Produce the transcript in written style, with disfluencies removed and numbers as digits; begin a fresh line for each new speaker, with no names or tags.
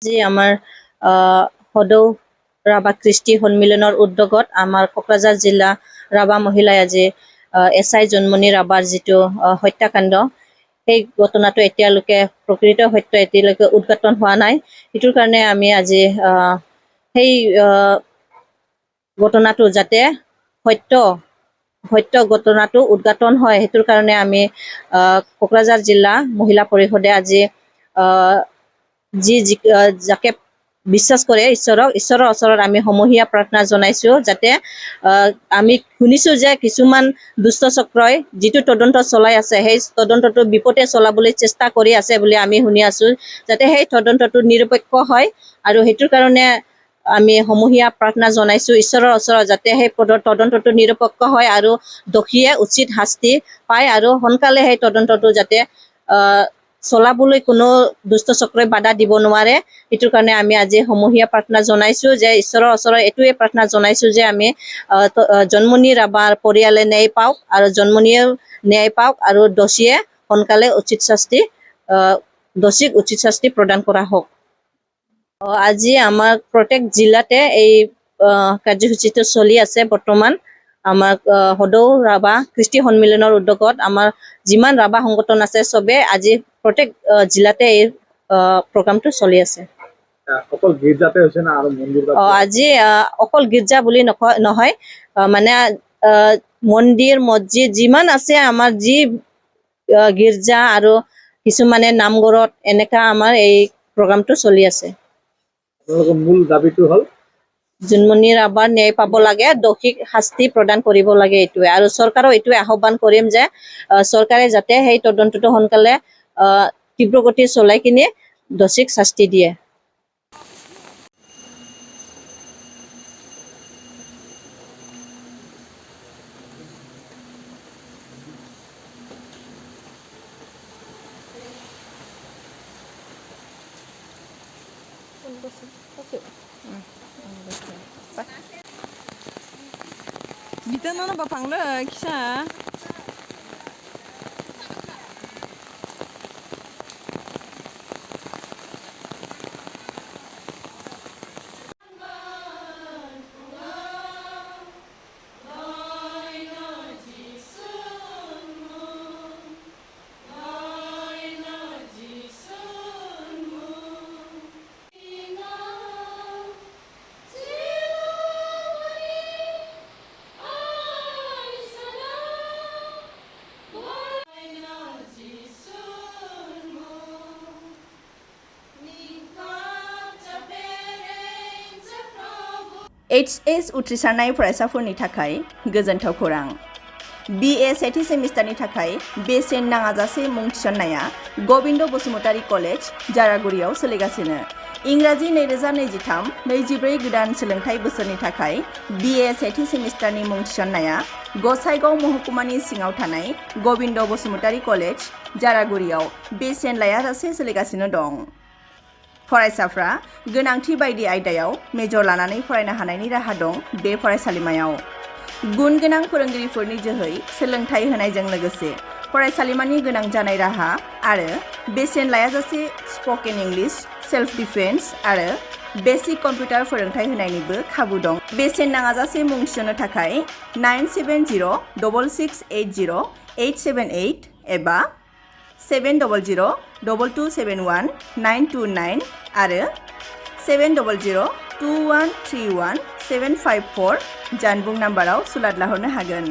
আজি আমাৰ সদৌ ৰাভা কৃষ্টি সন্মিলনৰ উদ্যোগত আমাৰ কোকৰাঝাৰ জিলা ৰাভা মহিলাই আজি SI জন্মনি ৰাভাৰ যিটো হত্যাকাণ্ড সেই ঘটনাটো এতিয়ালৈকে প্ৰকৃত সত্য এতিয়ালৈকে উদ্ঘাটন হোৱা নাই। সেইটোৰ কাৰণে আমি আজি সেই ঘটনাটো যাতে সত্য ঘটনাটো উদ্ঘাটন হয় সেইটোৰ কাৰণে আমি কোকৰাঝাৰ জিলা মহিলা পৰিষদে আজি যাকে বিশ্বাস কৰে ঈশ্বৰৰ ওচৰত আমি সমূহীয়া প্ৰাৰ্থনা জনাইছো যাতে আমি শুনিছো যে কিছুমান দুষ্ট চক্ৰই যিটো তদন্ত চলাই আছে সেই তদন্তটো বিপথে চলাবলৈ চেষ্টা কৰি আছে বুলি আমি শুনি আছো যাতে সেই তদন্তটো নিৰপেক্ষ হয় আৰু সেইটোৰ কাৰণে আমি সমূহীয়া প্ৰাৰ্থনা জনাইছো ঈশ্বৰৰ ওচৰত যাতে সেই তদন্তটো নিৰপেক্ষ হয় আৰু দোষীয়ে উচিত শাস্তি পায় আৰু সোনকালে সেই তদন্তটো যাতে চলাবলৈ কোনো দুষ্ট চক্ৰই বাধা দিব নোৱাৰে। এইটোৰ কাৰণে আমি আজি সমূহীয়া প্ৰাৰ্থনা জনাইছো যে ঈশ্বৰৰ ওচৰত এইটোৱে প্ৰাৰ্থনা জনাইছো যে আমি জন্মনি ৰাভাৰ পৰিয়ালে ন্যায় পাওক আৰু জন্মনিয়ে ন্যায় পাওক আৰু দোষীয়ে সোনকালে দোষীক উচিত শাস্তি প্ৰদান কৰা হওক। আজি আমাৰ প্ৰত্যেক জিলাতে এই কাৰ্যসূচীটো চলি আছে। বৰ্তমান আমাৰ সদৌ ৰাভা কৃষ্টি সন্মিলনৰ উদ্যোগত আমাৰ যিমান ৰাভা সংগঠন আছে চবে আজি প্ৰত্যেক জিলাতে এই প্ৰগ্ৰামটো চলি আছে।
অকল গীৰ্জাতে হৈছে না আৰু মন্দিৰ?
আজি অকল গীৰ্জা বুলি নহয় মানে মন্দিৰ মছজিদ যিমান আছে আমাৰ যি গীৰ্জা আৰু কিছুমানে নামঘৰত এনেকা আমাৰ এই প্ৰগ্ৰামটো চলি আছে।
মূল দাবীটো হ'ল
জন্মনি ৰাভাৰ ন্যায় পাব লাগে, দোষীক শাস্তি প্ৰদান কৰিব লাগে। এইটোৱে আৰু চৰকাৰক এইটোৱে আহ্বান কৰিম যে চৰকাৰে যাতে সেই তদন্তটো সোনকালে তীব্ৰ গতি চলাই কিনে দোষীক শাস্তি দিয়ে।
Kita nana bapang le kisah.
HS उथ्रिसारनाय फरायसाफोरनि थाखाय गोजोनथाव खौरां। BA सेथि सेमिस्टारनि थाखाय बेसेन नाङाजासे मुं थिसननाया गबिन्द बसुमतारी कलेज जारागुरियाव सोलिगासिनो। इंराजि 2023-24 गोदान सोलोंथाइ बोसोरनि थाखाय BA सेथि सेमिस्टारनि मुं थिसननाया गसाइगाव महकुमानि सिङाव थानाय गबिन्द बसुमतारी कलेज जारागुरियाव बेसेन लायाजासे सोलिगासिनो दं। फरायसाफ्रा गोनांथि बायदि आयदायाव मेजर लानानै फरायनो हानायनि राहा दं बे फरायसालिमायाव। गुन गोनां फोरोंगिरिफोरनि जोहै सोलोंथाइ होनायजों लोगोसे फरायसालिमानि गोनां जानाय राहा आरो बेसेन लायाजासे स्पकेन इंलिश, सेल्फ डिफेन्स आरो बेसिक कम्पिउटार फोरोंथाइ होनायनिबो खाबु दं। बेसेन नाङाजासे मुं थिसननो थाखाय 970226807878 एबा 70022719229 आरो 7002131754754 जानबुं नाम्बाराव सुलाद लाहरनो हागोन।